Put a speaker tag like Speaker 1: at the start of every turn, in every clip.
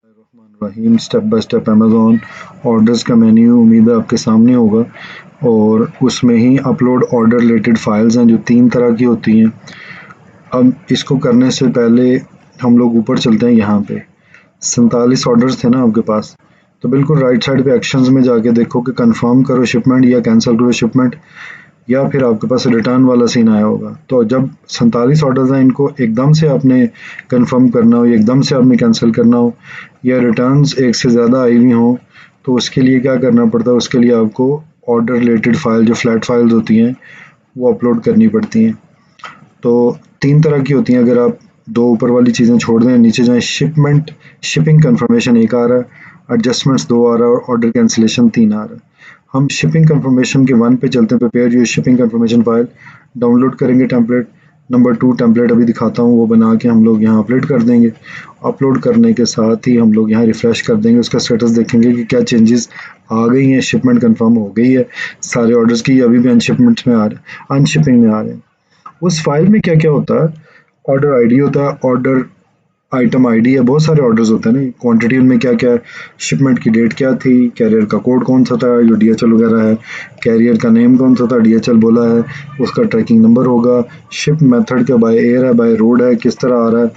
Speaker 1: Rahim step by step Amazon orders का menu उम्मीद है आपके सामने होगा और उसमें ही अपलोड ऑर्डर रिलेटेड फाइल्स हैं जो 3 तरह की होती हैं। अब इसको करने से पहले हम लोग ऊपर चलते हैं। यहाँ पे 47 ऑर्डर्स थे ना आपके पास, तो बिल्कुल राइट साइड पे एक्शंस में जाके देखो कि कंफर्म करो शिपमेंट या कैंसिल करो शिपमेंट, या फिर आपके पास रिटर्न वाला सीन आया होगा। तो जब 47 ऑर्डर्स हैं, इनको एकदम से आपने कंफर्म करना हो, एकदम से आपने कैंसिल करना हो, या रिटर्न्स एक से ज़्यादा आई हुई हों, तो उसके लिए क्या करना पड़ता है? उसके लिए आपको ऑर्डर रिलेटेड फाइल जो फ्लैट फाइल्स होती हैं वो अपलोड करनी पड़ती हैं। तो 3 तरह की होती हैं। अगर आप 2 ऊपर वाली चीज़ें छोड़ दें, नीचे जाएँ, शिपमेंट शिपिंग कंफर्मेशन 1 आ रहा है, एडजस्टमेंट्स 2 आ रहा है और ऑर्डर कैंसिलेशन 3 आ रहा है। हम शिपिंग कंफर्मेशन के 1 पे चलते हैं। Prepare your shipping confirmation file download करेंगे टेम्पलेट। नंबर 2 टेम्पलेट अभी दिखाता हूँ, वो बना के हम लोग यहाँ अपलोड कर देंगे। अपलोड करने के साथ ही हम लोग यहाँ रिफ़्रेश कर देंगे, उसका स्टेटस देखेंगे कि क्या चेंजेस आ गई हैं, शिपमेंट कंफर्म हो गई है सारे ऑर्डर्स की, अभी भी अनशिपमेंट्स में आ रहे हैं, अनशिपिंग में आ रहे हैं। उस फाइल में क्या-क्या होता है? ऑर्डर आईडी होता है, ऑर्डर आइटम आईडी है, बहुत सारे ऑर्डर्स होते हैं ना, क्वांटिटी उनमें क्या-क्या है, शिपमेंट की डेट क्या थी, कैरियर का कोड कौन सा था, जो डीएचएल वगैरह है, कैरियर का नेम कौन सा था, डीएचएल बोला है, उसका ट्रैकिंग नंबर होगा, शिप मेथड क्या बाय एयर है, बाय रोड है, किस तरह आ रहा है,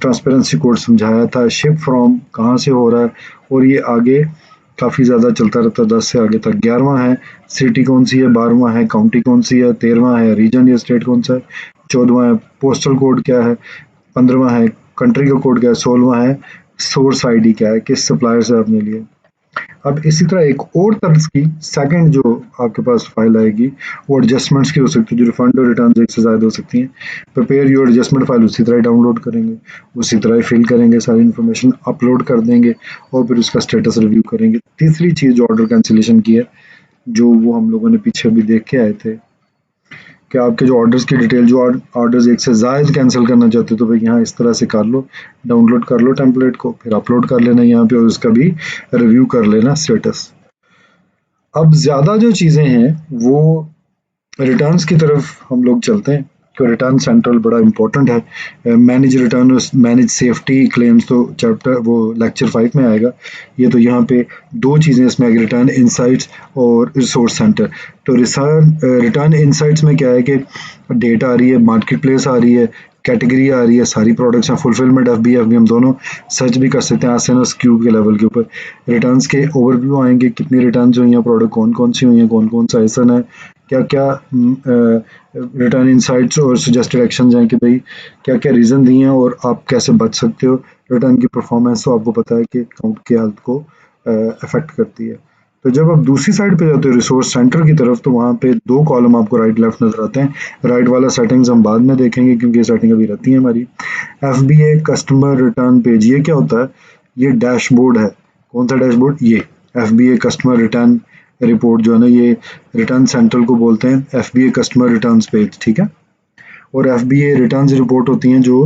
Speaker 1: ट्रांसपेरेंसी कोड समझाया था, शिप फ्रॉम कहाँ से हो रहा है, और ये आगे काफ़ी ज़्यादा चलता रहता है 10 से आगे तक। 11वां है सिटी कौन सी है, 12वां है काउंटी कौन सी है, 13वां है रीजन या स्टेट कौन सा है, 14वां है पोस्टल कोड क्या है, 15वां है कंट्री का कोड क्या है, 16वां है सोर्स आईडी क्या है, किस सप्लायर से आपने लिए। अब इसी तरह एक और तर्ज की सेकंड जो आपके पास फाइल आएगी वो एडजस्टमेंट्स की हो सकती है, जो रिफंड और रिटर्न एक से ज़्यादा हो सकती हैं। प्रिपेयर योर एडजस्टमेंट फाइल उसी तरह डाउनलोड करेंगे, उसी तरह फिल करेंगे, सारी इन्फॉर्मेशन अपलोड कर देंगे और फिर उसका स्टेटस रिव्यू करेंगे। तीसरी चीज़ जो ऑर्डर कैंसिलेशन की है, जो वो हम लोगों ने पीछे अभी देख के आए थे कि आपके जो ऑर्डर्स की डिटेल, जो ऑर्डर्स एक से ज़ायद कैंसिल करना चाहते हो तो भाई यहाँ इस तरह से कर लो, डाउनलोड कर लो टेम्पलेट को, फिर अपलोड कर लेना यहाँ पे और उसका भी रिव्यू कर लेना स्टेटस। अब ज़्यादा जो चीज़ें हैं वो रिटर्न्स की तरफ हम लोग चलते हैं, कि रिटर्न सेंट्रल बड़ा इंपॉर्टेंट है। Manage return, manage safety claims तो चैप्टर वो लेक्चर 5 में आएगा। ये तो यहाँ पे 2 चीज़ें इसमें आएगी, रिटर्न इनसाइट्स और रिसोर्स सेंटर। तो रिटर्न इनसाइट्स में क्या है कि डेटा आ रही है, मार्केट प्लेस आ रही है, कैटेगरी आ रही है, सारी प्रोडक्ट्स हैं, फुलफिलमेंट एफबी हम दोनों सर्च भी कर सकते हैं आसानस क्यूब के लेवल के ऊपर। रिटर्न्स के ओवरव्यू आएंगे, कितनी रिटर्न्स हुई हैं, प्रोडक्ट कौन कौन सी हुई हैं, कौन कौन सा ऐसा है, क्या क्या रिटर्न इनसाइट्स और सजेस्टेड एक्शंस हैं कि भाई क्या क्या रीज़न दिए हैं और आप कैसे बच सकते हो। रिटर्न की परफॉर्मेंस तो आपको पता है कि अकाउंट की हेल्थ को अफेक्ट करती है। तो जब आप दूसरी साइड पे जाते हो रिसोर्स सेंटर की तरफ, तो वहाँ पे 2 कॉलम आपको राइट लेफ्ट नज़र आते हैं। राइट वाला सेटिंग्स हम बाद में देखेंगे क्योंकि ये सेटिंग अभी रहती है हमारी। एफबीए कस्टमर रिटर्न पेज, ये क्या होता है? ये डैशबोर्ड है। कौन सा डैशबोर्ड? ये एफबीए कस्टमर रिटर्न रिपोर्ट जो है ना, ये रिटर्न सेंट्रल को बोलते हैं, एफबीए कस्टमर रिटर्न्स पेज, ठीक है। और एफबीए रिटर्न्स रिपोर्ट होती हैं जो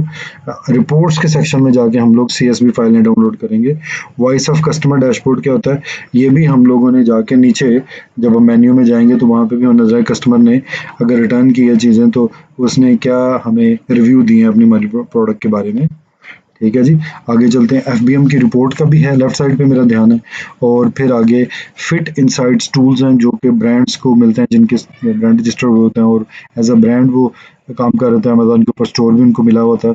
Speaker 1: रिपोर्ट्स के सेक्शन में जाके हम लोग सीएसवी फाइलें डाउनलोड करेंगे। वॉइस ऑफ कस्टमर डैशबोर्ड क्या होता है? ये भी हम लोगों ने जाके नीचे जब हम मेन्यू में जाएंगे तो वहाँ पे भी हमें नजर आए कस्टमर ने अगर रिटर्न की है चीज़ें तो उसने क्या हमें रिव्यू दिए हैं अपनी प्रोडक्ट के बारे में। ठीक है जी, आगे चलते हैं। एफबीएम की रिपोर्ट का भी है, लेफ्ट साइड पे मेरा ध्यान है। और फिर आगे फिट इनसाइट्स टूल्स हैं जो कि ब्रांड्स को मिलते हैं, जिनके ब्रांड रजिस्टर हुए होते हैं और एज अ ब्रांड वो काम कर रहे थे, अमेजोन के ऊपर स्टोर भी उनको मिला हुआ था,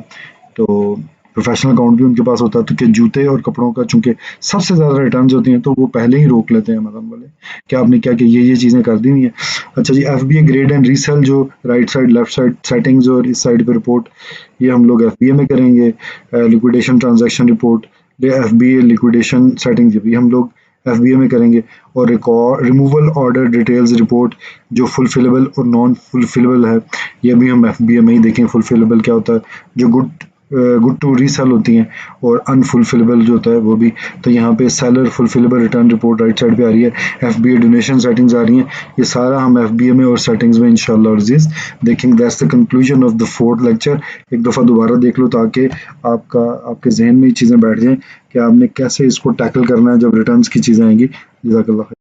Speaker 1: तो प्रोफेशनल अकाउंट भी उनके पास होता है। तो कि जूते और कपड़ों का चूंकि सबसे ज़्यादा रिटर्न्स होती हैं तो वो पहले ही रोक लेते हैं अमेजोन वाले, क्या आपने क्या कि ये चीज़ें कर दी हुई हैं। अच्छा जी, एफबीए ग्रेड एंड रीसेल जो right side left side settings और इस साइड पे रिपोर्ट, ये हम लोग एफबीए में करेंगे। Liquidation transaction report, FBA liquidation settings भी हम लोग एफबीए में करेंगे। और record removal order details report जो फुलफिलेबल और नॉन फुलफिलेबल है, ये भी हम एफबीए में ही देखें। फुलफिलेबल क्या होता है? जो गुड टू रीसेल होती हैं, और अनफुलफिलेबल जो होता है वो भी। तो यहाँ पे seller fulfillable return report right side पे आ रही है, एफबीए डोनेशन सेटिंग्स आ रही हैं। ये सारा हम एफबीए में और सेटिंग्स में इंशाल्लाह अज़ीज़ देखेंगे। That's the conclusion of the 4th lecture. एक दफ़ा दोबारा देख लो ताकि आपके जहन में ये चीज़ें बैठ जाएं कि आपने कैसे इसको टैकल करना है जब रिटर्न्स की चीज़ें आएंगी। जज़ाकल्लाह।